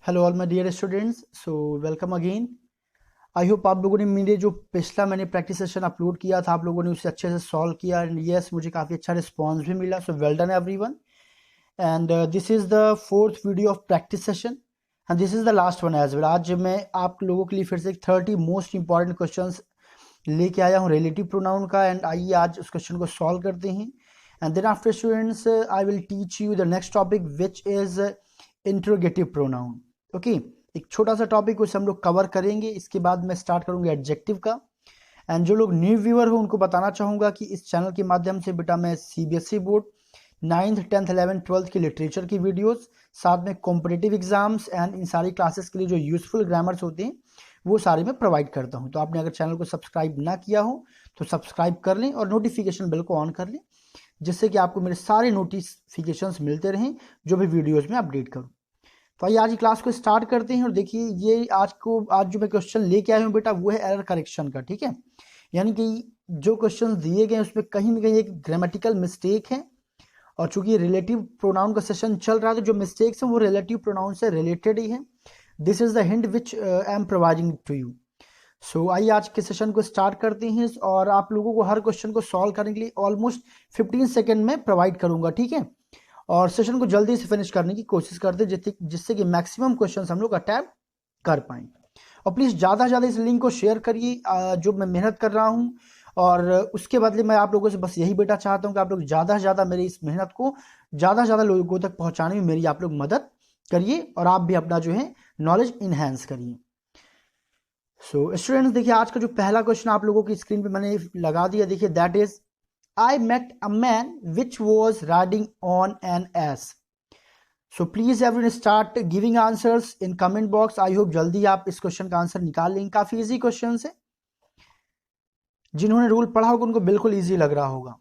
Hello all my dear students, so welcome again. I hope आप लोगों ने मेरे जो पिछला मैंने प्रैक्टिस सेशन अपलोड किया था आप लोगों ने उसे अच्छे से सॉल्व किया एंड यस मुझे काफ़ी अच्छा रिस्पांस भी मिला। So well done everyone. And this is the fourth video of practice session and this is the last one as well. आज मैं आप लोगों के लिए फिर से 30 मोस्ट इंपॉर्टेंट क्वेश्चन लेके आया हूँ रिलेटिव प्रोनाउन का। एंड आइए आज उस क्वेश्चन को सॉल्व करते हैं। And then after students I will teach you the next topic which is interrogative pronoun. Okay, एक छोटा सा टॉपिक उसे हम लोग कवर करेंगे। इसके बाद मैं स्टार्ट करूंगा एडजेक्टिव का। एंड जो लोग न्यू व्यूअर हो उनको बताना चाहूँगा कि इस चैनल के माध्यम से बेटा मैं CBSE board 9th 10th 11th 12th की लिटरेचर की वीडियोस, साथ में कॉम्पिटिटिव एग्जाम्स एंड इन सारी क्लासेस के लिए जो यूजफुल ग्रामर्स होते हैं वो सारे मैं प्रोवाइड करता हूँ। तो आपने अगर चैनल को सब्सक्राइब ना किया हो तो सब्सक्राइब कर लें और नोटिफिकेशन बेल को ऑन कर लें, जिससे कि आपको मेरे सारे नोटिफिकेशंस मिलते रहें जो भी वीडियोज़ में अपडेट करूँ। तो आइए आज की क्लास को स्टार्ट करते हैं। और देखिए ये आज जो मैं क्वेश्चन लेके आया हूँ बेटा वो है एरर करेक्शन का। ठीक है, यानी कि जो क्वेश्चन दिए गए उसमें कहीं ना कहीं एक ग्रामेटिकल मिस्टेक है। और चूंकि रिलेटिव प्रोनाउन का सेशन चल रहा है तो जो मिस्टेक्स हैं वो रिलेटिव प्रोनाउन से रिलेटेड ही है। This is the hint which I am providing to you. So आइए आज के सेशन को स्टार्ट करते हैं और आप लोगों को हर क्वेश्चन को सॉल्व करने के लिए ऑलमोस्ट 15 सेकेंड में प्रोवाइड करूंगा। ठीक है, और सेशन को जल्दी से फिनिश करने की कोशिश करते हैं जिससे कि मैक्सिमम क्वेश्चंस हम लोग अटैम्प्ट कर पाएं। और प्लीज़ ज़्यादा से ज़्यादा इस लिंक को शेयर करिए जो मैं मेहनत कर रहा हूं। और उसके बदले मैं आप लोगों से बस यही बेटा चाहता हूं कि आप लोग ज़्यादा से ज़्यादा मेरी इस मेहनत को ज़्यादा से ज़्यादा लोगों तक पहुँचाने में मेरी आप लोग मदद करिए और आप भी अपना जो है नॉलेज इन्हेंस करिए। सो स्टूडेंट्स देखिए आज का जो पहला क्वेश्चन आप लोगों की स्क्रीन पे मैंने लगा दिया। देखिए that is I met a man which was riding on an ass. So please everyone start giving answers in comment box. I hope जल्दी आप इस क्वेश्चन का आंसर निकाल लेंगे। काफी इजी क्वेश्चन है, जिन्होंने रूल पढ़ा होगा उनको बिल्कुल इजी लग रहा होगा।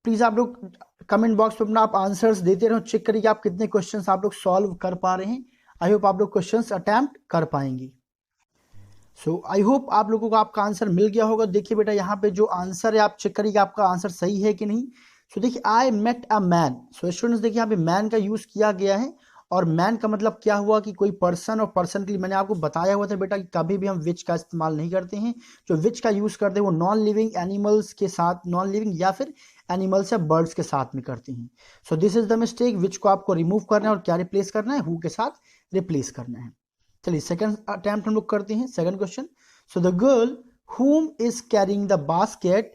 प्लीज आप लोग कमेंट बॉक्स में अपना आप आंसर्स देते रहो, चेक करिए आप कितने क्वेश्चंस आप लोग सॉल्व कर पा रहे हैं। आई होप आप लोग क्वेश्चंस अटेम्प्ट कर पाएंगे। सो आई होप आप लोगों को आपका आंसर मिल गया होगा। देखिए बेटा यहाँ पे जो आंसर है आप चेक करिए आपका आंसर सही है कि नहीं। सो देखिए I met a man. So students देखिए यहाँ पे मैन का यूज किया गया है और मैन का मतलब क्या हुआ कि कोई पर्सन, और पर्सन के लिए मैंने आपको बताया हुआ था बेटा कि कभी भी हम विच का इस्तेमाल नहीं करते हैं। जो विच का यूज करते हैं वो नॉन लिविंग एनिमल्स के साथ, नॉन लिविंग या फिर एनिमल्स या बर्ड्स के साथ में करते हैं। So this is the mistake. Which को आपको रिमूव करना है और क्या रिप्लेस करना है, हु के साथ रिप्लेस करना है। चलिए सेकंड अटेम्प्ट हम लोग करते हैं। Second question, so the girl whom is carrying the basket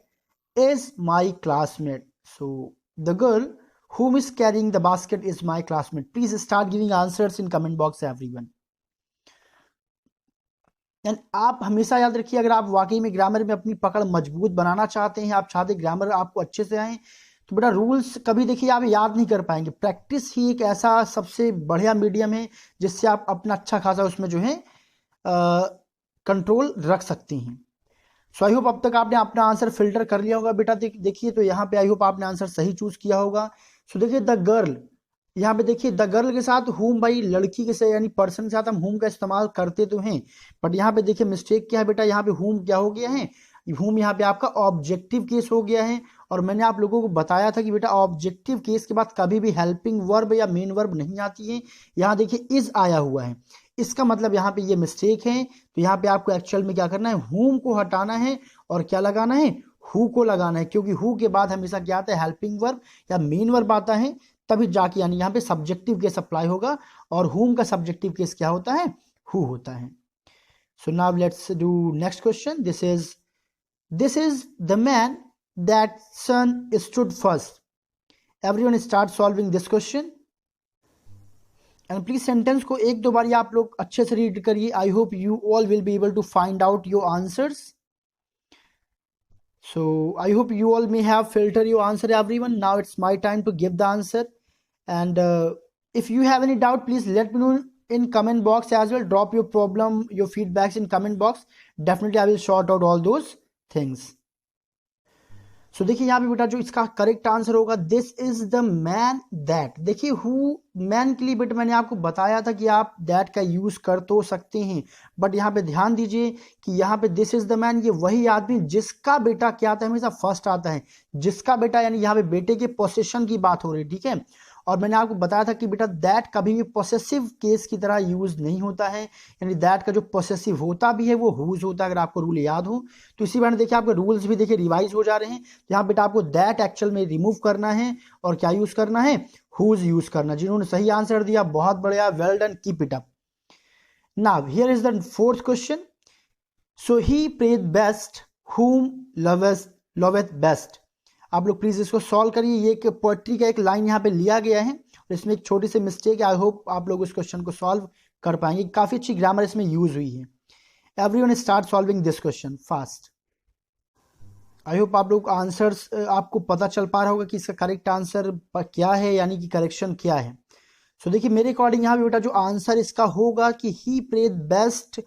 is my classmate. So the girl whom is carrying the basket is my classmate. Please start giving answers in comment box everyone. And आप हमेशा याद रखिए अगर आप वाकई में grammar में अपनी पकड़ मजबूत बनाना चाहते हैं, आप चाहते ग्रामर आपको अच्छे से आए, तो बेटा रूल्स कभी देखिए आप याद नहीं कर पाएंगे। प्रैक्टिस ही एक ऐसा सबसे बढ़िया मीडियम है जिससे आप अपना अच्छा खासा उसमें जो है कंट्रोल रख सकते हैं। सो आई होप अब तक आपने अपना आंसर फिल्टर कर लिया होगा बेटा। देखिए तो यहाँ पे आई होप आपने आंसर सही चूज किया होगा। सो देखिए द गर्ल, यहाँ पे देखिए द गर्ल के साथ हुम, भाई लड़की के से यानी पर्सन के साथ हम हुम का इस्तेमाल करते तो हैं, बट यहाँ पे देखिए मिस्टेक क्या है बेटा, यहाँ पे हुम क्या हो गया है, हुम यहाँ पे आपका ऑब्जेक्टिव केस हो गया है। और मैंने आप लोगों को बताया था कि बेटा ऑब्जेक्टिव केस के बाद कभी भी हेल्पिंग वर्ब या मेन वर्ब नहीं आती है। यहाँ देखिए इज आया हुआ है, इसका मतलब यहाँ पे ये मिस्टेक है। तो यहाँ पे आपको एक्चुअल में क्या करना है, हुम को हटाना है और क्या लगाना है, हु को लगाना है। क्योंकि हु के बाद हमेशा क्या आता है, हेल्पिंग वर्ब या मेन वर्ब आता है, तभी जाके यानी यहाँ पे सब्जेक्टिव केस अप्लाई होगा। और हुम का सब्जेक्टिव केस क्या होता है, हु होता है। So now let's do next question. This is the man that son stood first. Everyone start solving this question and please sentence को एक दो बार आप लोग अच्छे से रीड करिए। I hope you all will be able to find out your answers. So I hope you all may have filtered your answer everyone. Now it's my time to give the answer. And if you have any doubt, please let me know in comment box as well. Drop your problem, your feedbacks in comment box. Definitely I will sort out all those things. सो देखिए यहाँ पे बेटा जो इसका correct answer होगा, this is the man that. देखिए who man के लिए बेटा मैंने आपको बताया था कि आप दैट का यूज कर तो सकते हैं, बट यहाँ पे ध्यान दीजिए कि यहाँ पे दिस इज द मैन, ये वही आदमी जिसका बेटा क्या आता है, हमेशा फर्स्ट आता है, जिसका बेटा, यानी यहाँ पे बेटे के पोसेशन की बात हो रही है। ठीक है, और मैंने आपको बताया था कि बेटा दैट कभी भी पोसेसिव केस की तरह यूज नहीं होता है, यानी दैट का जो पोसेसिव होता भी है वो हुज होता है, अगर आपको रूल याद हो तो। इसी बार देखिए आपके रूल्स भी देखिए रिवाइज हो जा रहे हैं। तो यहाँ बेटा आपको दैट एक्चुअल में रिमूव करना है और क्या यूज करना है, हुज यूज करना। जिन्होंने सही आंसर दिया बहुत बढ़िया, well done, keep it up. Now here is the fourth question. So he praise best whom loveth best. आप लोग प्लीज इसको सॉल्व करिए। ये एक पोएट्री का एक लाइन यहाँ पे लिया गया है और इसमें एक छोटी सी मिस्टेक है। आई होप आप लोग इस क्वेश्चन को सॉल्व कर पाएंगे। काफी अच्छी ग्रामर इसमें यूज हुई है। Everyone start solving this question fast. I hope आप लोग आंसर्स आपको पता चल पा रहा होगा कि इसका करेक्ट आंसर क्या है, यानी कि करेक्शन क्या है। सो देखिए मेरे अकॉर्डिंग यहाँ पे बेटा जो आंसर इसका होगा कि ही प्रेज बेस्ट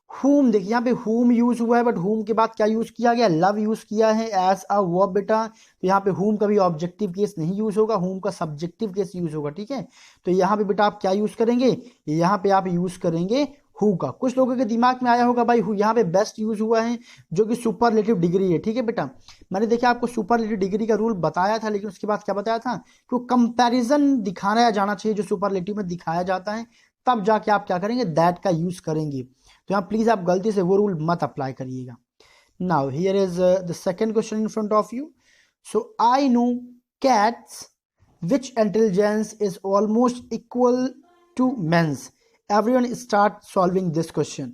whom। देखिए यहाँ पे whom यूज हुआ है, बट whom के बाद क्या यूज किया गया, लव यूज किया है एज अ वर्ब बेटा। तो यहाँ पे whom कभी ऑब्जेक्टिव केस नहीं यूज होगा, whom का सब्जेक्टिव केस यूज होगा, ठीक है। तो यहाँ पे बेटा आप क्या यूज करेंगे, यहाँ पे आप यूज करेंगे who का। कुछ लोगों के दिमाग में आया होगा भाई यहाँ पे बेस्ट यूज हुआ है जो कि सुपरलेटिव डिग्री है, ठीक है बेटा। मैंने देखिए आपको सुपरलेटिव डिग्री का रूल बताया था, लेकिन उसके बाद क्या बताया था कि कंपैरिजन दिखाया जाना चाहिए जो सुपरलेटिव में दिखाया जाता है, तब जाके आप क्या करेंगे, दैट का यूज करेंगे। तो यहाँ प्लीज आप गलती से वो रूल मत अप्लाई करिएगा। Now here is the second question in front of you. So I know cats which intelligence is almost equal to men's. Everyone start solving this question.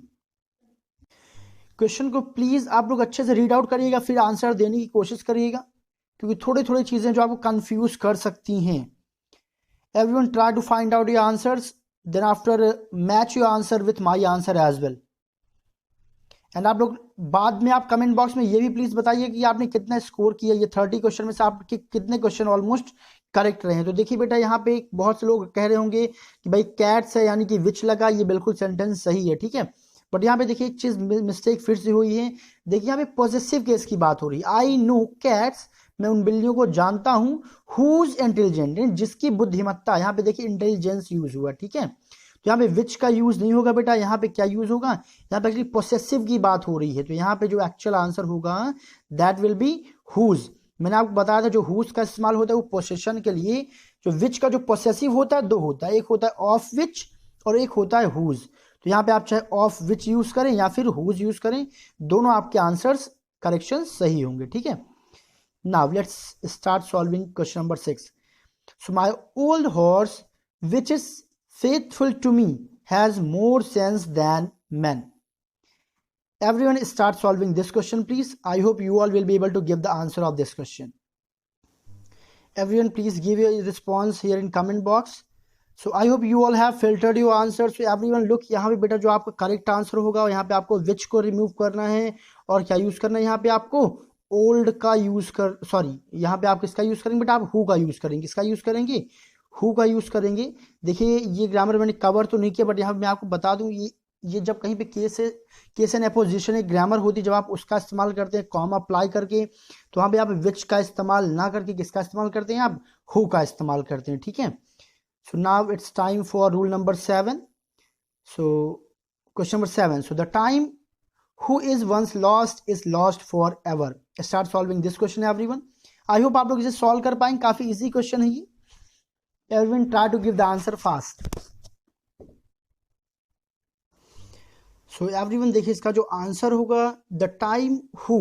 Question को प्लीज आप लोग अच्छे से रीड आउट करिएगा, फिर answer देने की कोशिश करिएगा, क्योंकि थोड़ी थोड़ी चीजें जो आपको कंफ्यूज कर सकती हैं। Everyone try to find out your answers, then after match your answer with my answer as well। And आप लोग बाद में आप कमेंट बॉक्स में ये भी प्लीज बताइए कि आपने कितना स्कोर किया। ये 30 क्वेश्चन में से आपके कितने क्वेश्चन ऑलमोस्ट करेक्ट रहे हैं। तो देखिए बेटा यहाँ पे बहुत से लोग कह रहे होंगे कि भाई कैट्स है यानी कि विच लगा, ये बिल्कुल सेंटेंस सही है, ठीक है। बट यहाँ पे देखिए एक चीज मिस्टेक फिर से हुई है। देखिए यहाँ पे पॉजिटिव केस की बात हो रही है। आई नो कैट्स, मैं उन बिल्लियों को जानता हूं, हुज इंटेलिजेंट, जिसकी बुद्धिमत्ता। यहाँ पे देखिए इंटेलिजेंस यूज हुआ, ठीक है। तो यहाँ पे विच का यूज नहीं होगा बेटा, यहाँ पे क्या यूज होगा, यहाँ पे एक्चुअली पोसेसिव की बात हो रही है। तो यहाँ पे जो एक्चुअल आंसर होगा दैट विल बी हुज। मैंने आपको बताया था जो हुज का इस्तेमाल होता है वो पोसेशन के लिए। जो विच का जो पोसेसिव होता है दो होता है, एक होता है ऑफ विच और एक होता है हुज। तो यहाँ पे आप चाहे ऑफ विच यूज करें या फिर हुज यूज करें, दोनों आपके आंसर्स करेक्शन सही होंगे, ठीक है। Now let's start solving question number 6. So my old horse, which is faithful to me, has more sense than men. Everyone start solving this question, please. I hope you all will be able to give the answer of this question. Everyone please give your response here in comment box. So I hope you all have filtered your answers. So everyone look, यहाँ पे बेटा जो आपका correct answer होगा यहाँ पे आपको which को रिमूव करना है और क्या यूज करना है, यहाँ पे आपको ओल्ड का यूज कर, सॉरी यहाँ पे आप किसका यूज करेंगे बेटा, आप हु का यूज करेंगे। किसका यूज करेंगे, हु का यूज करेंगे। देखिए ये ग्रामर मैंने कवर तो नहीं किया, बट यहाँ मैं आपको बता दूं ये जब कहीं पे केस एंड अपोजिशन एक ग्रामर होती है, जब आप उसका इस्तेमाल करते हैं कॉमा अप्लाई करके, तो वहाँ पे आप विच का इस्तेमाल ना करके किसका इस्तेमाल करते हैं, आप हु का इस्तेमाल करते हैं, ठीक है। So now it's time for rule number 7। So question number 7। So the time who is once lost is lost forever। Start solving this question everyone। I hope आप लोग इसे सॉल्व कर पाएंगे, काफी इजी क्वेश्चन है ये। Everyone try to give the answer fast। So everyone देखिए इसका जो आंसर होगा the time who।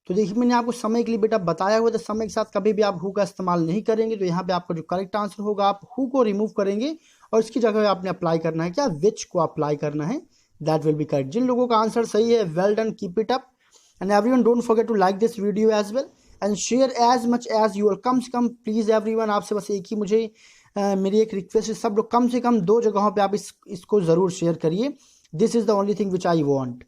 तो देखिए मैंने आपको समय के लिए बेटा बताया हुआ था, समय के साथ कभी भी आप हु का इस्तेमाल नहीं करेंगे। तो यहाँ पे आपका जो करेक्ट आंसर होगा आप हु को रिमूव करेंगे और इसकी जगह आपने अप्लाई करना है क्या, विच को अप्लाई करना है। That will be correct। जिन लोगों का आंसर सही है, well done, keep it up। And everyone don't forget to like this video as well and share as much as you all। कम से कम प्लीज everyone, आपसे बस एक ही मुझे मेरी एक रिक्वेस्ट है, सब लोग कम से कम 2 जगहों पे आप इसको जरूर शेयर करिए। This is the only thing which I want.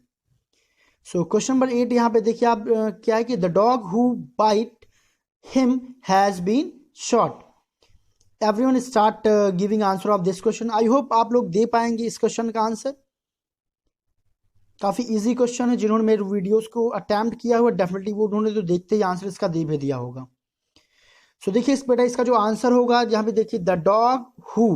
So question number 8 यहाँ पे देखिए आप क्या है कि the dog who bite him has been shot. Everyone start giving answer of this question. I hope आप लोग दे पाएंगे इस क्वेश्चन का आंसर। काफी इजी क्वेश्चन है, जिन्होंने मेरे वीडियोस को अटेम्प्ट किया हुआ डेफिनेटली वो उन्होंने तो देखते ही आंसर इसका दे भी दिया होगा। सो देखिए इस बेटा इसका जो आंसर होगा, यहाँ पे देखिए द डॉग हु,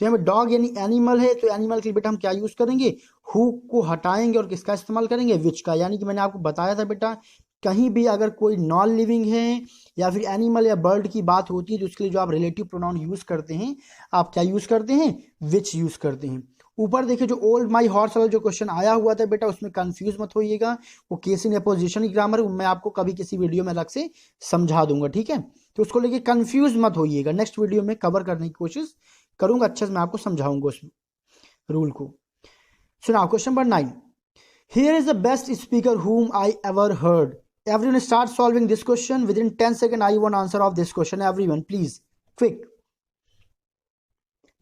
तो यहाँ पे डॉग यानी एनिमल है, तो एनिमल के लिए बेटा हम क्या यूज करेंगे, हु को हटाएंगे और किसका इस्तेमाल करेंगे, विच का। यानी कि मैंने आपको बताया था बेटा कहीं भी अगर कोई नॉन लिविंग है या फिर एनिमल या बर्ड की बात होती है तो उसके लिए जो आप रिलेटिव प्रोनाउन यूज करते हैं, आप क्या यूज करते हैं, विच यूज करते हैं। ऊपर देखिए जो ओल्ड माई हॉर्स वाला जो क्वेश्चन आया हुआ था बेटा, उसमें कंफ्यूज मत होइएगा, वो केस इन अपोजिशन की ग्रामर मैं आपको कभी किसी वीडियो में अलग से समझा दूंगा, ठीक है। तो उसको लेके कंफ्यूज मत होइएगा, नेक्स्ट वीडियो में कवर करने की कोशिश करूंगा, अच्छे से मैं आपको समझाऊंगा उस रूल को। सुनाओ question number 9, here is the best speaker whom I ever heard. Everyone start solving this question within 10 seconds. I want answer of this question. Everyone, please, quick.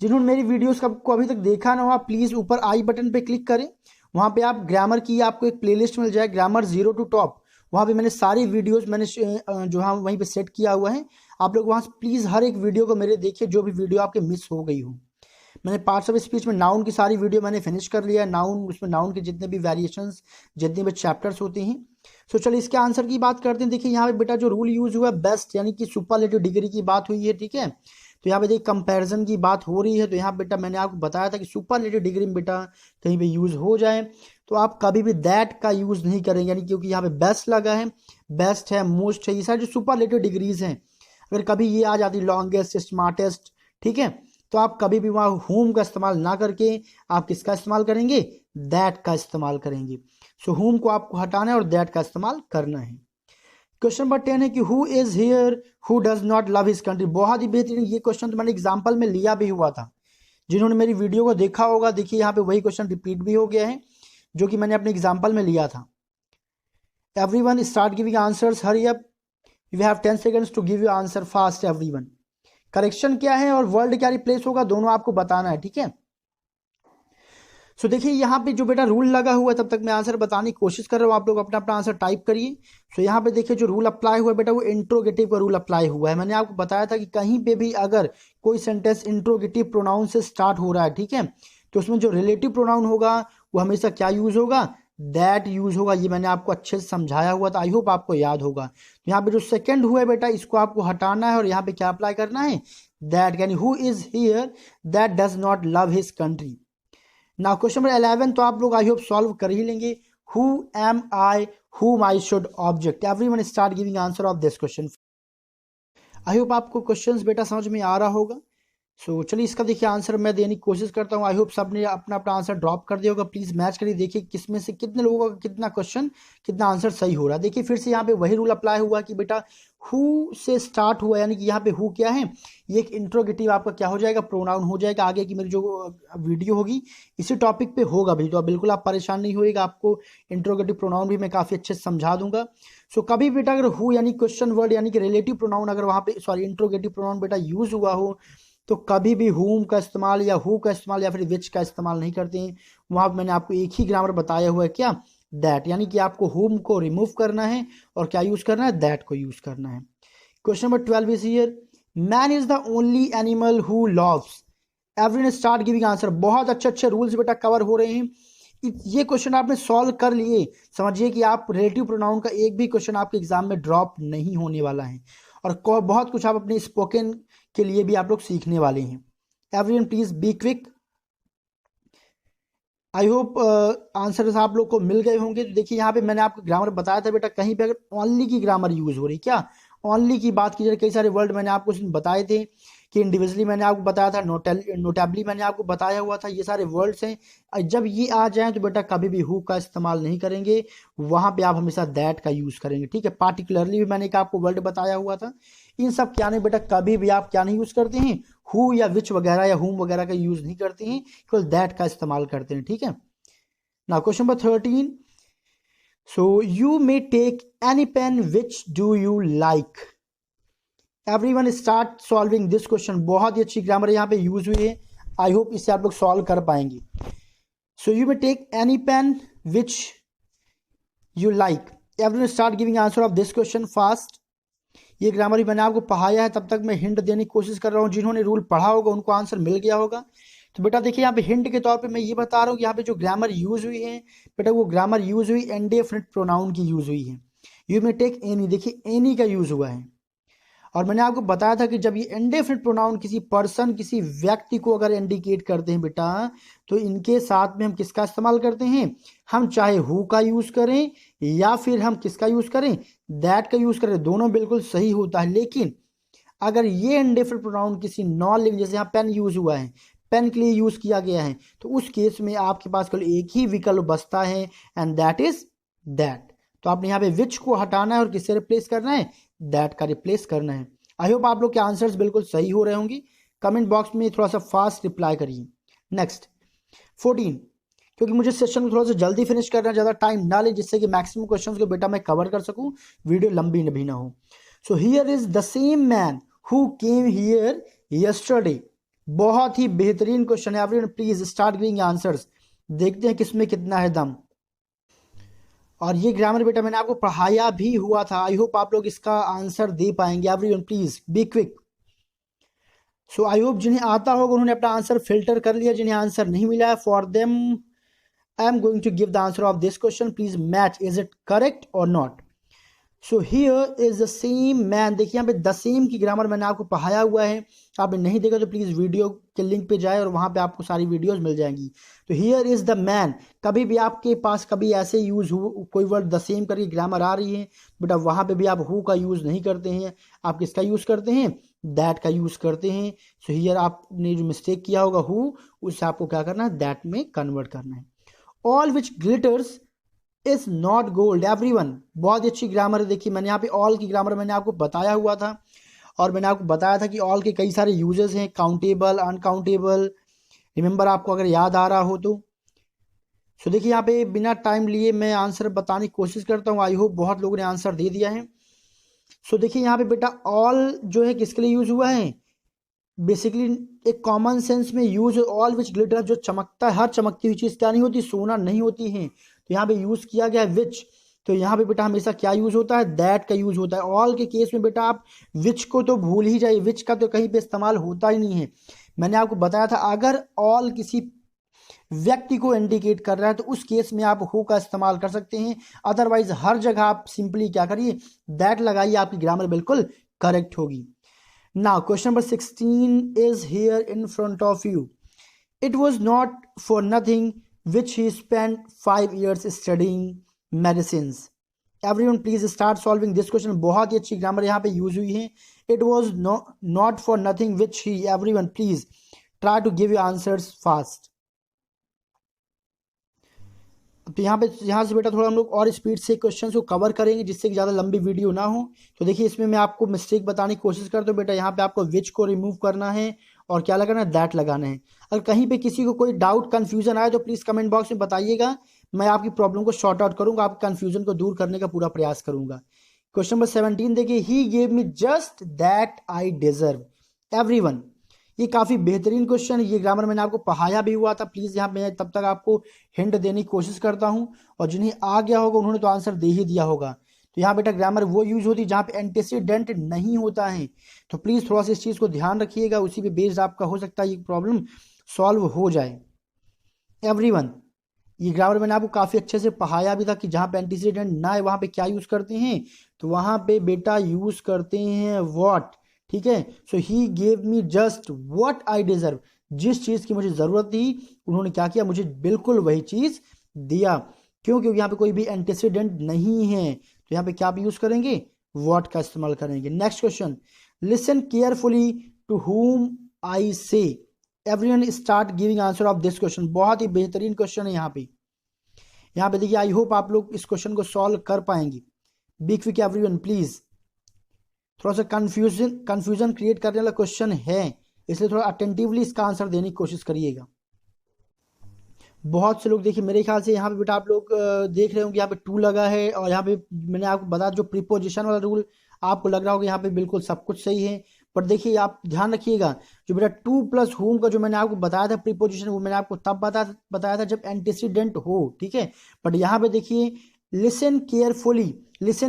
जिन्होंने मेरी वीडियोस को अभी तक देखा ना हो, आप प्लीज ऊपर आई बटन पे क्लिक करें, वहां पे आप ग्रामर की आपको एक प्लेलिस्ट मिल जाए, ग्रामर 0 to टॉप। वहां पे मैंने सारी वीडियोस मैंने जो हाँ वहीं पे सेट किया हुआ है, आप लोग वहां से प्लीज हर एक वीडियो को मेरे देखिए, जो भी वीडियो आपके मिस हो गई हो। मैंने पार्ट्स ऑफ स्पीच में नाउन की सारी वीडियो मैंने फिनिश कर लिया है, नाउन उसमें नाउन के जितने भी वेरिएशंस, जितने भी चैप्टर्स होते हैं। सो चलिए इसके आंसर की बात करते हैं। देखिए यहाँ पे बेटा जो रूल यूज हुआ है बेस्ट यानी कि सुपरलेटिव डिग्री की बात हुई है, ठीक है। तो यहाँ पे देखिए कंपैरिजन की बात हो रही है, तो यहाँ बेटा मैंने आपको बताया था कि सुपरलेटिव डिग्री में बेटा कहीं पे यूज हो जाए तो आप कभी भी दैट का यूज नहीं करेंगे, यानी क्योंकि यहाँ पे बेस्ट लगा है, बेस्ट है, मोस्ट है, ये सारी जो सुपरलेटिव डिग्रीज हैं, अगर कभी ये आ जाती लॉन्गेस्ट, स्मार्टेस्ट, ठीक है, तो आप कभी भी वहां whom का इस्तेमाल ना करके आप किसका इस्तेमाल करेंगे, दैट का इस्तेमाल करेंगे। सो whom को आपको हटाना है और दैट का इस्तेमाल करना है। क्वेश्चन नंबर 10 है कि who is here who does not love his country. बहुत ही बेहतरीन, ये क्वेश्चन तो मैंने एग्जाम्पल में लिया भी हुआ था, जिन्होंने मेरी वीडियो को देखा होगा, देखिए यहाँ पे वही क्वेश्चन रिपीट भी हो गया है जो कि मैंने अपने एग्जाम्पल में लिया था। Everyone start giving answers, hurry up, you have 10 seconds to give you answer fast everyone. Correction क्या है और वर्ड क्या रिप्लेस होगा दोनों आपको बताना है, ठीक है। सो देखिए यहाँ पे जो बेटा रूल लगा हुआ है, तब तक मैं आंसर बताने की कोशिश कर रहा हूँ, आप लोग अपना अपना आंसर टाइप करिए। सो यहाँ पे देखिए जो रूल अप्लाई हुआ है बेटा, वो इंट्रोगेटिव का रूल अप्लाई हुआ है। मैंने आपको बताया था कि कहीं पे भी अगर कोई सेंटेंस इंट्रोगेटिव प्रोनाउन से स्टार्ट हो रहा है, ठीक है, तो उसमें जो रिलेटिव प्रोनाउन होगा वो हमेशा क्या यूज होगा, दैट यूज होगा। ये मैंने आपको अच्छे से समझाया हुआ था, आई होप आपको याद होगा। तो यहाँ पे जो सेकंड हुआ है बेटा, इसको आपको हटाना है और यहाँ पे क्या अप्लाई करना है, दैट, यानी who is here that does not love his country. Now question number 11 तो आप लोग आई होप सॉल्व कर ही लेंगे। Who am I whom I should object। Everyone start giving answer of this question. I hope आपको questions बेटा समझ में आ रहा होगा। सो चलिए इसका देखिए आंसर मैं देने की कोशिश करता हूँ। आई होप सबने अपना अपना आंसर ड्रॉप कर दिया होगा। प्लीज मैच करिए, देखिए किसमें से कितने लोगों का कितना क्वेश्चन कितना आंसर सही हो रहा है। देखिए फिर से यहाँ पे वही रूल अप्लाई हुआ कि बेटा हु से स्टार्ट हुआ, यानी कि यहाँ पे हु क्या है, ये एक इंट्रोगेटिव आपका क्या हो जाएगा, प्रोनाउन हो जाएगा। आगे की मेरी जो वीडियो होगी इसी टॉपिक पे होगा भी, तो बिल्कुल आप परेशान नहीं होइएगा, आपको इंट्रोगेटिव प्रोनाउन भी मैं काफ़ी अच्छे से समझा दूंगा। सो कभी बेटा अगर हु यानी क्वेश्चन वर्ड यानी कि रिलेटिव प्रोनाउन अगर वहाँ पे सॉरी इंट्रोगेटिव प्रोनाउन बेटा यूज हुआ हो, तो कभी भी whom का इस्तेमाल या who का इस्तेमाल या फिर which का इस्तेमाल नहीं करते हैं। वहाँ पे मैंने आपको एक ही ग्रामर बताया हुआ है, क्या, दैट, यानी कि आपको whom को रिमूव करना है और क्या यूज करना है, दैट को यूज करना है। Question number 12 is here, man is the only animal who loves. Everyone start giving answer. बहुत अच्छे अच्छे रूल्स बेटा कवर हो रहे हैं। ये क्वेश्चन आपने सॉल्व कर लिए, समझिए कि आप रिलेटिव प्रोनाउन का एक भी क्वेश्चन आपके एग्जाम में ड्रॉप नहीं होने वाला है और बहुत कुछ आप अपने स्पोकन के लिए भी आप लोग सीखने वाले हैं। Everyone please be quick. I hope answer आप लोग को मिल गए होंगे। तो देखिए यहाँ पे मैंने आपको ग्रामर बताया था बेटा, कहीं पे अगर ओनली की ग्रामर यूज हो रही, क्या ओनली की बात की जाए, कई सारे वर्ड मैंने आपको बताए थे कि इंडिविजुअली मैंने आपको बताया था, नोटेबली मैंने आपको बताया हुआ था, ये सारे वर्ड्स हैं। जब ये आ जाएं तो बेटा कभी भी हु का इस्तेमाल नहीं करेंगे, वहां पे आप हमेशा दैट का यूज करेंगे, ठीक है। पार्टिकुलरली भी मैंने एक आपको वर्ड बताया हुआ था। इन सब क्या नहीं बेटा, कभी भी आप क्या नहीं यूज करते हैं, हु या विच वगैरह या हुम वगैरह का यूज नहीं करते हैं, केवल दैट का इस्तेमाल करते हैं, ठीक है। Now question number 13, so you may take any pen which do you like. Everyone start solving this question. बहुत ही अच्छी ग्रामर यहाँ पे यूज हुई है, आई होप इससे आप लोग सॉल्व कर पाएंगे। So you may take any pen which you like. Everyone start giving answer of this question fast. ये ग्रामर भी मैंने आपको पढ़ाया है, तब तक मैं हिंट देने की कोशिश कर रहा हूँ। जिन्होंने रूल पढ़ा होगा उनको आंसर मिल गया होगा। तो बेटा देखिए यहाँ पे हिंट के तौर पे मैं ये बता रहा हूँ कि यहाँ पे जो ग्रामर यूज हुई है बेटा, वो ग्रामर यूज हुई इंडेफिनिट प्रोनाउन की यूज हुई है। यू मे टेक एनी, देखिए एनी का यूज हुआ है। और मैंने आपको बताया था कि जब ये इंडेफिनिट प्रोनाउन किसी पर्सन किसी व्यक्ति को अगर इंडिकेट करते हैं बेटा, तो इनके साथ में हम किसका इस्तेमाल करते हैं, हम चाहे हु का यूज करें या फिर हम किसका यूज करें, दैट का यूज करें, दोनों बिल्कुल सही होता है। लेकिन अगर ये इंडेफिनिट प्रोनाउन किसी नॉन लिविंग, जैसे यहाँ पेन यूज हुआ है, पेन के लिए यूज किया गया है, तो उस केस में आपके पास केवल एक ही विकल्प बचता है एंड दैट इज दैट। तो आपने यहाँ पे विच को हटाना है और किससे रिप्लेस करना है, दैट का रिप्लेस करना है। आई होप आप लोग के आंसर्स बिल्कुल सही हो रहे होंगे। कमेंट बॉक्स में थोड़ा सा फास्ट रिप्लाई करिए। नेक्स्ट 14, क्योंकि मुझे सेशन को थोड़ा सा जल्दी फिनिश करना है, ज़्यादा टाइम ना ले, जिससे कि मैक्सिमम क्वेश्चंस को बेटा मैं कवर कर सकूं, वीडियो लंबी भी ना हो। सो here is the same man who came here yesterday. बहुत ही बेहतरीन क्वेश्चन है। Everyone please start giving answers. देखते हैं किसमें कितना है दम। और ये ग्रामर बेटा मैंने आपको पढ़ाया भी हुआ था। आई होप आप लोग इसका आंसर दे पाएंगे। Everyone please be quick. So I hope जिन्हें आता होगा उन्होंने अपना आंसर फिल्टर कर लिया, जिन्हें आंसर नहीं मिला है, for them I am going to give the answer of this question. Please match is it correct और not. So here is the same man. देखिए यहाँ पे द सेम की ग्रामर मैंने आपको पढ़ाया हुआ है। आपने नहीं देखा तो प्लीज वीडियो के लिंक पे जाए और वहां पे आपको सारी वीडियोस मिल जाएंगी। तो हियर इज द मैन, कभी भी आपके पास कभी ऐसे यूज हो कोई वर्ड द सेम करके ग्रामर आ रही है बट अब वहां पे भी आप हु का यूज नहीं करते हैं, आप किसका यूज करते हैं, दैट का यूज करते हैं। सो हियर आपने जो मिस्टेक किया होगा हु, उससे आपको क्या करना है, दैट में कन्वर्ट करना है। All which glitters is not gold. Everyone बहुत अच्छी ग्रामर है। देखिए मैंने यहाँ पे ऑल की ग्रामर मैंने आपको बताया हुआ था और मैंने आपको बताया था कि ऑल के कई सारे यूजेस हैं, काउंटेबल, अनकाउंटेबल। रिमेंबर आपको अगर याद आ रहा हो तो। सो देखिए यहाँ पे बिना टाइम लिए मैं आंसर बताने की कोशिश करता हूँ। आई होप बहुत लोगों ने आंसर दे दिया है। सो देखिए यहाँ पे बेटा ऑल जो है किसके लिए यूज हुआ है, बेसिकली एक कॉमन सेंस में यूज। ऑल विच ग्लिटर, जो चमकता है, हर चमकती हुई चीज क्या नहीं होती, सोना नहीं होती है। तो यहाँ पे यूज किया गया है विच। तो यहाँ पे बेटा हमेशा क्या यूज होता है, दैट का यूज होता है। ऑल के केस में बेटा आप विच को तो भूल ही जाइए, विच का तो कहीं पे इस्तेमाल होता ही नहीं है। मैंने आपको बताया था अगर ऑल किसी व्यक्ति को इंडिकेट कर रहा है तो उस केस में आप हु का इस्तेमाल कर सकते हैं। अदरवाइज हर जगह आप सिंपली क्या करिए, दैट लगाइए, आपकी ग्रामर बिल्कुल करेक्ट होगी। Now, question number 16 is here in front of you. It was not for nothing which he spent 5 years studying medicines. Everyone please start solving this question. बहुत ही अच्छी ग्रामर यहाँ पे यूज हुई है। It was not for nothing which he. Everyone please try to give your answers fast. तो यहाँ से बेटा थोड़ा हम लोग और स्पीड से क्वेश्चंस को कवर करेंगे जिससे कि ज़्यादा लंबी वीडियो ना हो। तो देखिए इसमें मैं आपको मिस्टेक बताने की कोशिश करता हूँ बेटा। यहाँ पे आपको विच को रिमूव करना है और क्या लगाना है, दैट लगाना है। अगर कहीं पे किसी को कोई डाउट कन्फ्यूजन आए तो प्लीज़ कमेंट बॉक्स में बताइएगा, मैं आपकी प्रॉब्लम को शॉर्ट आउट करूँगा, आपके कन्फ्यूजन को दूर करने का पूरा प्रयास करूँगा। क्वेश्चन नंबर 17 देखिए, ही gave me just that I deserve. Everyone ये काफ़ी बेहतरीन क्वेश्चन है। ये ग्रामर मैंने आपको पढ़ाया भी हुआ था। प्लीज़ यहाँ मैं तब तक आपको हिंट देने की कोशिश करता हूँ और जिन्हें आ गया होगा उन्होंने तो आंसर दे ही दिया होगा। तो यहाँ बेटा ग्रामर वो यूज होती है जहाँ पे एंटीसीडेंट नहीं होता है। तो प्लीज़ थोड़ा सा इस चीज़ को ध्यान रखिएगा, उसी पे बेस्ड आपका हो सकता है ये प्रॉब्लम सॉल्व हो जाए। एवरीवन ये ग्रामर मैंने आपको काफ़ी अच्छे से पढ़ाया भी था कि जहाँ पे एंटीसीडेंट ना है वहाँ पे क्या यूज़ करते हैं, तो वहाँ पे बेटा यूज़ करते हैं व्हाट। ठीक है, so he gave me just what I deserve. जिस चीज़ की मुझे ज़रूरत थी उन्होंने क्या किया, मुझे बिल्कुल वही चीज़ दिया। क्यों, क्योंकि यहाँ पे कोई भी एंटीसीडेंट नहीं है। तो यहाँ पे क्या यूज़ करेंगे, व्हाट का इस्तेमाल करेंगे। Next question, listen carefully to whom I say. Everyone start giving answer of this question. बहुत ही बेहतरीन क्वेश्चन है। यहाँ पे देखिए आई होप आप लोग इस क्वेश्चन को सॉल्व कर पाएंगे। Be quick everyone please. थोड़ा सा कंफ्यूजन क्रिएट करने वाला क्वेश्चन है, इसलिए थोड़ा अटेंटिवली इसका आंसर देने की कोशिश करिएगा। बहुत से लोग देखिए मेरे ख्याल से यहाँ पे बेटा आप लोग देख रहे होंगे यहाँ पे टू लगा है और यहाँ पे मैंने आपको बताया जो प्रीपोजिशन वाला रूल आपको लग रहा होगा यहाँ पे बिल्कुल सब कुछ सही है। पर देखिए आप ध्यान रखिएगा जो बेटा टू प्लस होम का जो मैंने आपको बताया था प्रीपोजिशन, वो मैंने आपको तब बताया था जब एंटीसीडेंट हो। ठीक है, बट यहाँ पे देखिए लिसन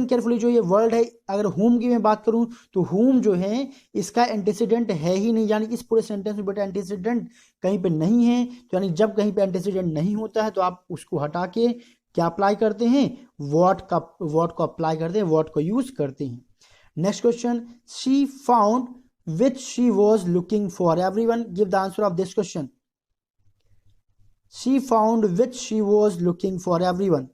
केयरफुली जो ये वर्ड है, अगर होम की मैं बात करूं तो होम जो है इसका एंटीसीडेंट है ही नहीं, यानी इस पूरे सेंटेंस में बेटा एंटीसीडेंट कहीं पे नहीं है। तो यानी जब कहीं पे एंटीसीडेंट नहीं होता है तो आप उसको हटा के क्या अप्लाई करते हैं, व्हाट को अप्लाई करते हैं, व्हाट को यूज करते हैं। Next question, she found which she was looking for. Everyone give the answer of this question. She found which she was looking for. Everyone,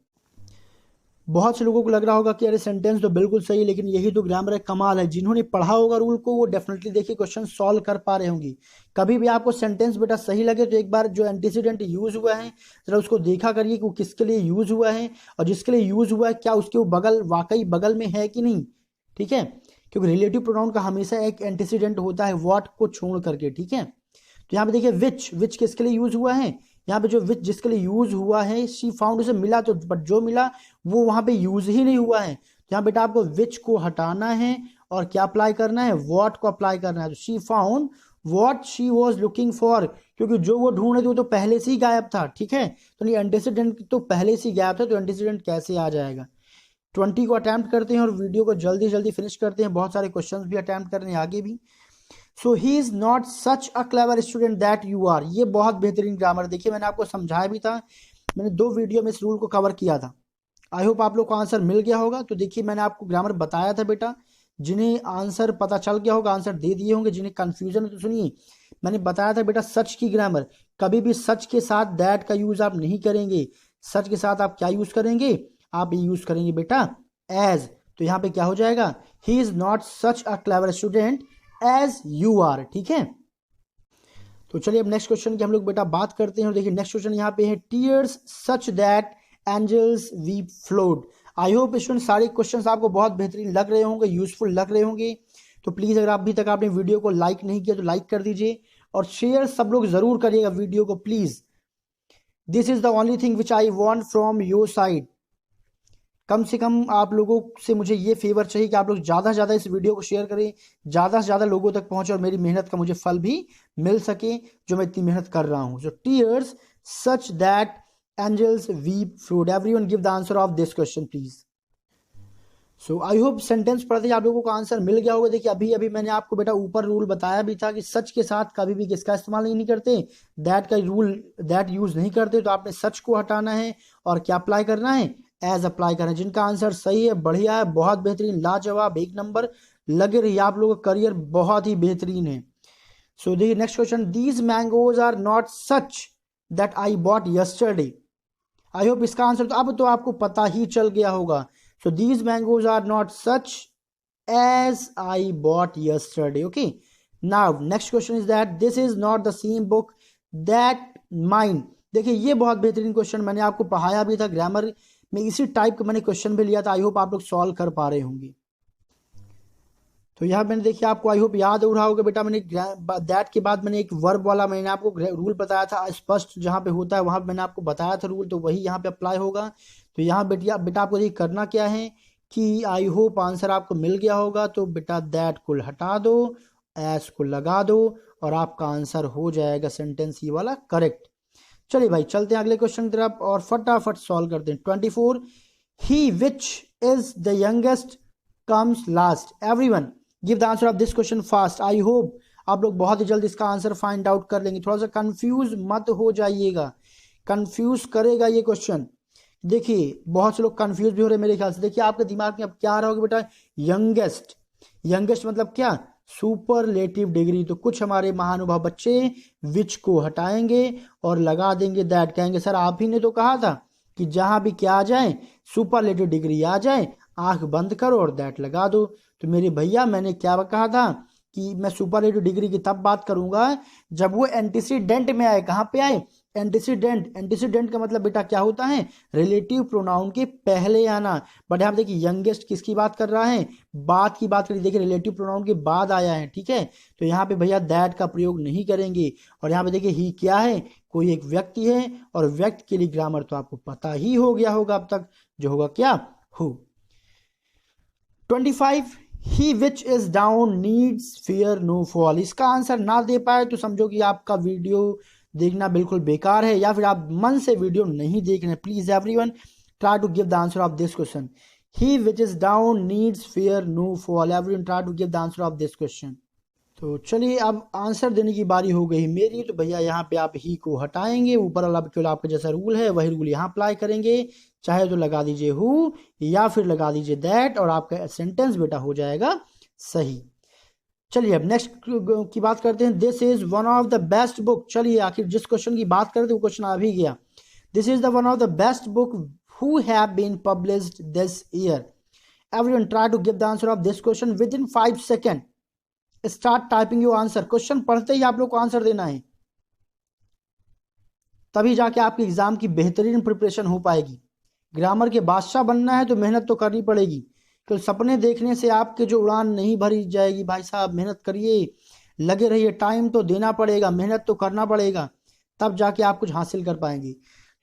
बहुत से लोगों को लग रहा होगा कि अरे सेंटेंस तो बिल्कुल सही है, लेकिन यही तो ग्रामर है, कमाल है। जिन्होंने पढ़ा होगा रूल को वो डेफिनेटली देखिए क्वेश्चन सॉल्व कर पा रहे होंगे। कभी भी आपको सेंटेंस बेटा सही लगे तो एक बार जो एंटीसीडेंट यूज हुआ है जरा उसको देखा करिए कि वो किसके लिए यूज हुआ है, और जिसके लिए यूज हुआ है क्या उसके वो बगल वाकई बगल में है कि नहीं, ठीक है। क्योंकि रिलेटिव प्रोनाउन का हमेशा एक एंटीसीडेंट होता है व्हाट को छोड़ करके, ठीक है। तो यहाँ पे देखिए विच किसके लिए यूज हुआ है, यहाँ पे जो विच जिसके लिए यूज हुआ है, शी फाउंड उसे मिला, तो बट जो मिला वो वहां पे यूज ही नहीं हुआ है। तो यहाँ बेटा आपको विच को हटाना है और क्या अप्लाई करना है, व्हाट को अप्लाई करना है। तो she found what she was looking for, क्योंकि जो वो ढूंढ रहे थे वो तो पहले से ही गायब था, ठीक है। तो नहीं, एंटीसीडेंट तो पहले से ही गायब था, तो एंटीसीडेंट कैसे आ जाएगा। 20 को अटेम्प्ट करते हैं और वीडियो को जल्दी जल्दी फिनिश करते हैं, बहुत सारे क्वेश्चन भी अटेम्प्ट करने आगे भी। So he is not such a clever student that you are. ये बहुत बेहतरीन ग्रामर, देखिए मैंने आपको समझाया भी था, मैंने 2 वीडियो में इस रूल को कवर किया था। आई होप आप लोग को आंसर मिल गया होगा। तो देखिए मैंने आपको ग्रामर बताया था बेटा, जिन्हें आंसर पता चल गया होगा आंसर दे दिए होंगे, जिन्हें कंफ्यूजन है तो सुनिए, मैंने बताया था बेटा सच की ग्रामर, कभी भी सच के साथ दैट का यूज आप नहीं करेंगे। सच के साथ आप क्या यूज करेंगे, आप यूज करेंगे बेटा एज। तो यहाँ पे क्या हो जाएगा, he is not such a clever student as you are, ठीक है। तो चलिए अब नेक्स्ट क्वेश्चन की हम लोग बेटा बात करते हैं। और देखिए नेक्स्ट क्वेश्चन यहाँ पे है, tears such that angels weep flowed. I hope student सारे क्वेश्चंस आपको बहुत बेहतरीन लग रहे होंगे, यूजफुल लग रहे होंगे। तो प्लीज अगर अभी तक आपने वीडियो को लाइक नहीं किया तो लाइक कर दीजिए, और शेयर सब लोग जरूर करिएगा वीडियो को please. This is the only thing which I want from your side. कम से कम आप लोगों से मुझे ये फेवर चाहिए कि आप लोग ज़्यादा से ज़्यादा इस वीडियो को शेयर करें, ज़्यादा से ज़्यादा लोगों तक पहुंचे और मेरी मेहनत का मुझे फल भी मिल सके जो मैं इतनी मेहनत कर रहा हूं। So tears such that angels weep flowed. Everyone give the answer of this question please. So I hope sentence पढ़ते ही आप लोगों को आंसर मिल गया होगा। देखिए अभी अभी मैंने आपको बेटा ऊपर रूल बताया भी था कि सच के साथ कभी भी किसका इस्तेमाल नहीं करते, दैट का रूल, दैट यूज नहीं करते। तो आपने सच को हटाना है और क्या अप्लाई करना है, एज अप्लाई करना है। जिनका आंसर सही है बढ़िया है, बहुत बेहतरीन, लाजवाब, 1 नंबर लग रही है आप लोगों का करियर बहुत ही बेहतरीन है। सो देखिए next question, these mangoes are not such that I bought yesterday. I hope इसका आंसर तो अब तो आपको पता ही चल गया होगा। So these mangoes are not such as I bought yesterday. Okay. Now next question is that this is not the same book that mine. देखिए ये बहुत बेहतरीन क्वेश्चन मैंने आपको पढ़ाया भी था ग्रामर में, इसी टाइप का मैंने क्वेश्चन भी लिया था। आई होप आप लोग सॉल्व कर पा रहे होंगे। तो यहाँ मैंने देखिए आपको आई होप याद हो रहा होगा बेटा, मैंने दैट के बाद मैंने एक वर्ब वाला मैंने आपको रूल बताया था, स्पष्ट जहाँ पे होता है वहां मैंने आपको बताया था रूल, तो वही यहाँ पे अप्लाई होगा। तो यहाँ बेटा आपको ये करना क्या है कि आई होप आंसर आपको मिल गया होगा। तो बेटा दैट को हटा दो, एस को लगा दो, और आपका आंसर हो जाएगा सेंटेंस ये वाला करेक्ट। चलिए भाई चलते हैं अगले क्वेश्चन की तरफ और फटाफट सॉल्व करते हैं। 24, he which is the youngest comes last. Everyone give the answer of this question fast. I hope आप लोग बहुत ही जल्द इसका आंसर फाइंड आउट कर लेंगे। थोड़ा सा कंफ्यूज मत हो जाइएगा, कंफ्यूज करेगा ये क्वेश्चन। देखिए बहुत से लोग कंफ्यूज भी हो रहे हैं मेरे ख्याल से। देखिए आपके दिमाग में अब क्या आ रहा होगा बेटा, यंगेस्ट, यंगेस्ट मतलब क्या, सुपरलेटिव डिग्री। तो कुछ हमारे महानुभाव बच्चे विच को हटाएंगे और लगा देंगे दैट, कहेंगे सर आप ही ने तो कहा था कि जहां भी क्या आ जाए, सुपरलेटिव डिग्री आ जाए, आंख बंद करो और दैट लगा दो। तो मेरे भैया मैंने क्या कहा था कि मैं सुपरलेटिव डिग्री की तब बात करूंगा जब वो एंटीसीडेंट में आए। कहां पे आए, एंटीसीडेंट। एंटीसीडेंट का मतलब बेटा क्या होता है, रिलेटिव प्रोनाउन के पहले आना। बट यहाँ देखिए यंगेस्ट किसकी बात कर रहा है, बात की बात करिए। देखिए रिलेटिव प्रोनाउन के बाद आया है, ठीक है। तो यहाँ पे भैया दैट का प्रयोग नहीं करेंगे। और यहाँ पे देखिए ही क्या है, कोई एक व्यक्ति है, और व्यक्ति के लिए ग्रामर तो आपको पता ही हो गया होगा अब तक, जो होगा क्या, who. 25, he which is down needs fear no fall. इसका आंसर ना दे पाए तो समझो कि आपका वीडियो देखना बिल्कुल बेकार है, या फिर आप मन से वीडियो नहीं देख रहे हैं। Please everyone try to give the answer of this question. He which is down needs fear no fall. Everyone try to give the answer of this question. तो चलिए अब आंसर देने की बारी हो गई मेरी। तो भैया यहाँ पे आप ही को हटाएंगे, ऊपर वाला केवल आपका जैसा रूल है वही रूल यहाँ अप्लाई करेंगे। चाहे तो लगा दीजिए हु या फिर लगा दीजिए दैट और आपका सेंटेंस बेटा हो जाएगा सही। चलिए अब नेक्स्ट की बात करते हैं। This is one of the best book. चलिए आखिर जिस क्वेश्चन की बात करते वो क्वेश्चन आ भी गया। This is the one of the best book who have been published this year. Everyone try to give the answer of this question within 5 second. Start typing your answer. Question पढ़ते ही आप लोग को answer देना है, तभी जाके आपके एग्जाम की बेहतरीन प्रिपरेशन हो पाएगी। ग्रामर के बादशाह बनना है तो मेहनत तो करनी पड़ेगी, तो सपने देखने से आपके जो उड़ान नहीं भरी जाएगी। भाई साहब मेहनत करिए, लगे रहिए, टाइम तो देना पड़ेगा, मेहनत तो करना पड़ेगा, तब जाके आप कुछ हासिल कर पाएंगे।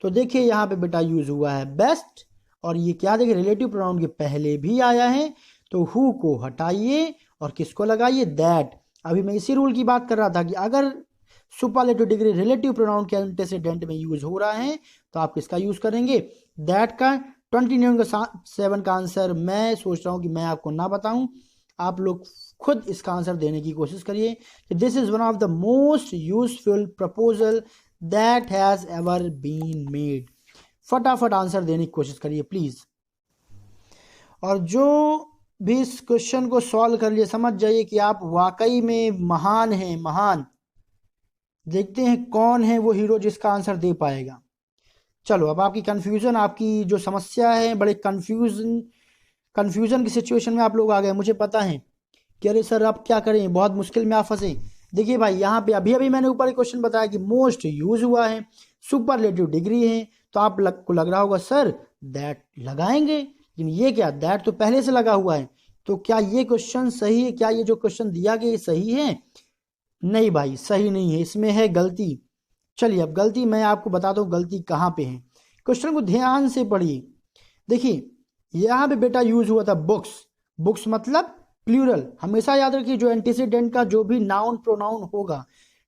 तो देखिए यहाँ पे बेटा यूज हुआ है बेस्ट, और ये क्या देखिए रिलेटिव प्रोनाउन के पहले भी आया है, तो हु को हटाइए और किसको लगाइए दैट। अभी मैं इसी रूल की बात कर रहा था कि अगर सुपरलेटिव डिग्री रिलेटिव प्रोनाउन के एंटेसिडेंट में यूज हो रहा है तो आप किसका यूज करेंगे, दैट का। 29 का आंसर मैं सोच रहा हूं कि मैं आपको ना बताऊं, आप लोग खुद इसका आंसर देने की कोशिश करिए। This is one of the most useful proposal that has ever been made. फटाफट आंसर देने की कोशिश करिए प्लीज। और जो भी इस क्वेश्चन को सॉल्व कर लिए समझ जाइए कि आप वाकई में महान हैं, महान। देखते हैं कौन है वो हीरो जिसका आंसर दे पाएगा। चलो अब आपकी कंफ्यूजन, आपकी जो समस्या है, बड़े कंफ्यूजन की सिचुएशन में आप लोग आ गए। मुझे पता है कि अरे सर आप क्या करें, बहुत मुश्किल में आप फंसे। देखिए भाई यहाँ पे अभी अभी मैंने ऊपर एक क्वेश्चन बताया कि मोस्ट यूज हुआ है, सुपरलेटिव डिग्री है, तो आप को लग रहा होगा सर दैट लगाएंगे, लेकिन ये क्या, दैट तो पहले से लगा हुआ है, तो क्या ये क्वेश्चन सही है, क्या ये जो क्वेश्चन दिया गया ये सही है? नहीं भाई सही नहीं है, इसमें है गलती। चलिए अब गलती मैं आपको बताता हूँ गलती कहाँ पे है। क्वेश्चन को ध्यान से पढ़िए। देखिए यहाँ पे बेटा यूज हुआ था बुक्स। बुक्स मतलब प्लूरल। हमेशा याद रखिए जो एंटीसीडेंट का जो भी नाउन प्रोनाउन होगा,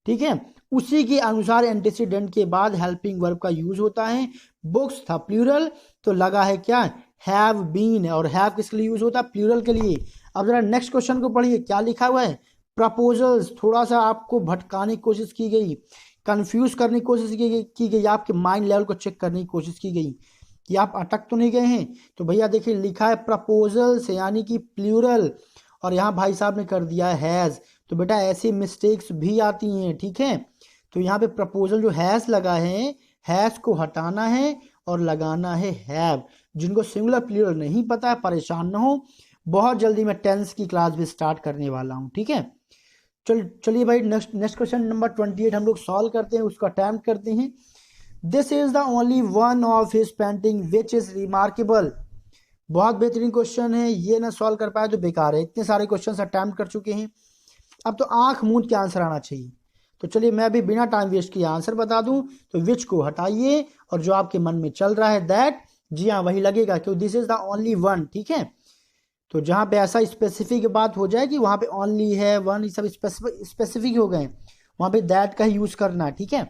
ठीक है, उसी के अनुसार एंटीसीडेंट के बाद हेल्पिंग वर्ब का यूज होता है। बुक्स था प्लूरल, तो लगा है क्या, हैव बीन, और हैव किसके लिए यूज होता है, प्लूरल के लिए। अब जरा नेक्स्ट क्वेश्चन को पढ़िए, क्या लिखा हुआ है, प्रपोजल्स। थोड़ा सा आपको भटकाने की कोशिश की गई, कंफ्यूज करने की कोशिश की गई, आपके माइंड लेवल को चेक करने की कोशिश की गई कि आप अटक तो नहीं गए हैं। तो भैया देखिए लिखा है प्रपोजल्स यानी कि प्लूरल, और यहाँ भाई साहब ने कर दिया है हैज। तो बेटा ऐसी मिस्टेक्स भी आती हैं, ठीक है। तो यहाँ पे प्रपोजल जो हैज लगा है, हैज को हटाना है और लगाना है हैव। जिनको सिंगुलर प्लूरल नहीं पता है परेशान ना हो, बहुत जल्दी मैं टेंस की क्लास भी स्टार्ट करने वाला हूँ, ठीक है। चलिए भाई नेक्स्ट क्वेश्चन नंबर 28 हम लोग सॉल्व करते हैं, उसको अटेम्प्ट करते हैं। This is the only one of his painting which is remarkable. बहुत बेहतरीन क्वेश्चन है, ये ना सॉल्व कर पाए तो बेकार है। इतने सारे क्वेश्चन अटेम्प्ट कर चुके हैं, अब तो आंख मूंद के आंसर आना चाहिए। तो चलिए मैं अभी बिना टाइम वेस्ट किए आंसर बता दूं। तो विच को हटाइए और जो आपके मन में चल रहा है दैट, जी हाँ वही लगेगा, क्योंकि this is the only one, ठीक है। तो जहां पे ऐसा स्पेसिफिक बात हो जाए कि वहां पे ओनली है, वन, ये सब स्पेसिफिक हो गए, वहां पे दैट का ही यूज करना है, ठीक है।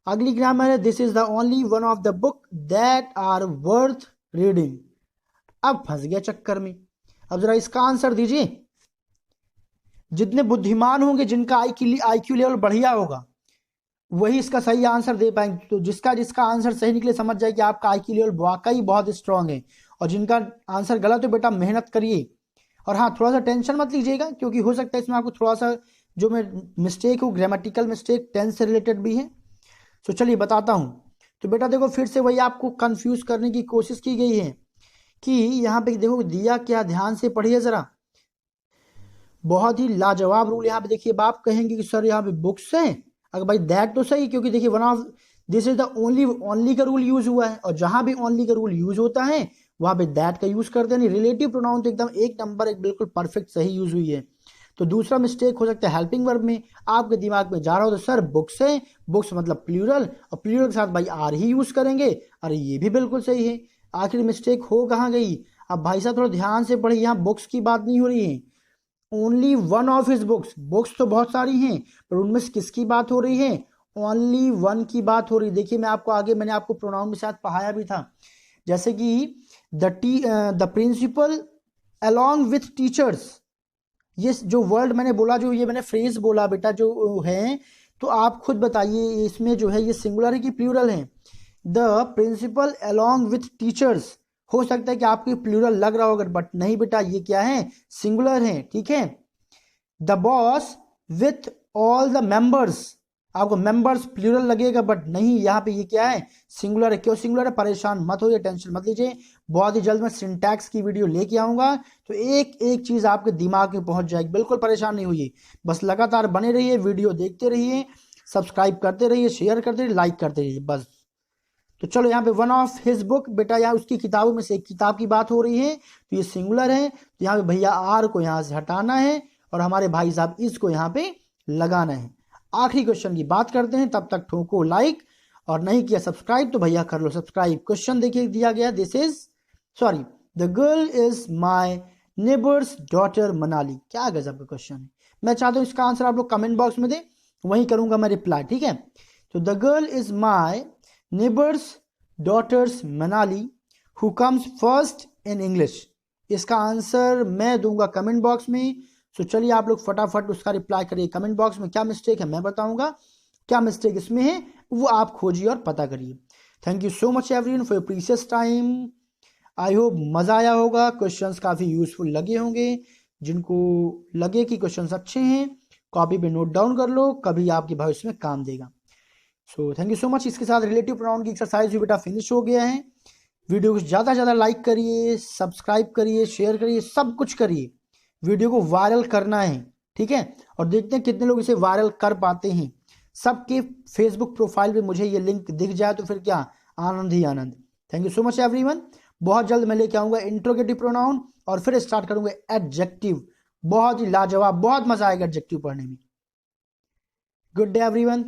अगली ग्रामर है, this is the only one of the book that are worth reading. अब फंस गया चक्कर में। अब जरा इसका आंसर दीजिए। जितने बुद्धिमान होंगे, जिनका आईक्यू लेवल बढ़िया होगा, वही इसका सही आंसर दे पाएंगे। तो जिसका आंसर सही निकले समझ जाए कि आपका आईक्यू लेवल वाकई बहुत स्ट्रांग है। और जिनका आंसर गलत हो बेटा मेहनत करिए, और हाँ थोड़ा सा टेंशन मत लीजिएगा, क्योंकि हो सकता है इसमें आपको थोड़ा सा जो मैं मिस्टेक हो, ग्रामेटिकल मिस्टेक, टेंस से रिलेटेड भी है। तो चलिए बताता हूँ। तो बेटा देखो फिर से वही आपको कंफ्यूज करने की कोशिश की गई है कि यहाँ पे देखो दिया क्या, ध्यान से पढ़िए जरा। बहुत ही लाजवाब रूल यहाँ पे देखिए। अब आप कहेंगे कि सर यहाँ पे बुक्स हैं, अगर भाई दैट तो सही, क्योंकि देखिए one of this is the only का रूल यूज हुआ है, और जहां भी ओनली का रूल यूज होता है वहां पे दैट का यूज करते हैं। रिलेटिव प्रोनाउन तो एकदम एक नंबर, एक बिल्कुल परफेक्ट सही यूज हुई है। तो दूसरा मिस्टेक हो सकता है हेल्पिंग वर्ब में, आपके दिमाग में जा रहा हो तो सर बुक्स है, बुक्स मतलब प्लूरल, और प्लूरल के साथ भाई आर ही यूज करेंगे। अरे ये भी बिल्कुल सही है। आखिर मिस्टेक हो कहाँ गई? अब भाई साहब थोड़ा ध्यान से पढ़िए, यहाँ बुक्स की बात नहीं हो रही है, only one of his books. Books तो बहुत सारी हैं, पर उनमें से किसकी बात हो रही है? ओनली वन की बात हो रही है। देखिए मैं आपको आगे मैंने आपको प्रोनाउन के साथ पढ़ाया भी था, जैसे कि the principal along with teachers. ये जो वर्ड मैंने बोला, जो ये मैंने फ्रेज बोला बेटा जो है, तो आप खुद बताइए इसमें जो है ये सिंगुलर है कि प्लूरल है? The principal along with teachers. हो सकता है कि आपको प्लूरल लग रहा होगा, बट नहीं बेटा, ये क्या है, सिंगुलर है, ठीक है। The boss with all the members, आपको मेंबर्स प्लूरल लगेगा, बट नहीं, यहाँ पे ये क्या है, सिंगुलर है। क्यों सिंगुलर है, परेशान मत होइए, टेंशन मत लीजिए, बहुत ही जल्द मैं सिंटैक्स की वीडियो लेके आऊंगा, तो एक एक चीज आपके दिमाग में पहुंच जाएगी, बिल्कुल परेशान नहीं होइए, बस लगातार बने रहिए, वीडियो देखते रहिए, सब्सक्राइब करते रहिए, शेयर करते रहिए, लाइक करते रहिए, बस। तो चलो यहाँ पे वन ऑफ हिज बुक, बेटा यहाँ उसकी किताबों में से एक किताब की बात हो रही है, तो ये सिंगुलर है, तो यहाँ पे भैया आर को यहाँ से हटाना है और हमारे भाई साहब इसको यहाँ पे लगाना है। आखिरी क्वेश्चन की बात करते हैं, तब तक ठोको लाइक, और नहीं किया सब्सक्राइब तो भैया कर लो सब्सक्राइब। क्वेश्चन देखिए दिया गया, this is sorry, the girl is my neighbours daughter Manali. क्या गजब का क्वेश्चन है, मैं चाहता हूँ इसका आंसर आप लोग कमेंट बॉक्स में दे, वहीं करूंगा मैं रिप्लाई, ठीक है। तो the girl is my neighbour's daughter's Manali who comes first in English. इसका आंसर मैं दूंगा कमेंट बॉक्स में। तो चलिए आप लोग फटाफट उसका रिप्लाई करिए कमेंट बॉक्स में, क्या मिस्टेक है मैं बताऊंगा, क्या मिस्टेक इसमें है वो आप खोजिए और पता करिए। Thank you so much everyone for your precious time. I hope मजा आया होगा, क्वेश्चंस काफी यूजफुल लगे होंगे, जिनको लगे कि क्वेश्चंस अच्छे हैं कॉपी पे नोट डाउन कर लो, कभी आपके भविष्य में काम देगा। So thank you so much. इसके साथ रिलेटिव प्रोनाउन की एक्सरसाइज भी बेटा फिनिश हो गया है। वीडियो को ज़्यादा से ज़्यादा लाइक करिए, सब्सक्राइब करिए, शेयर करिए, सब कुछ करिए, वीडियो को वायरल करना है, ठीक है। और देखते हैं कितने लोग इसे वायरल कर पाते हैं। सबके फेसबुक प्रोफाइल पे मुझे ये लिंक दिख जाए तो फिर क्या आनंद ही आनंद। Thank you so much everyone. बहुत जल्द मैं लेके आऊँगा इंट्रोगेटिव प्रोनाउन और फिर स्टार्ट करूँगा एडजेक्टिव। बहुत ही लाजवाब, बहुत मजा आएगा एडजेक्टिव पढ़ने में। Good day everyone.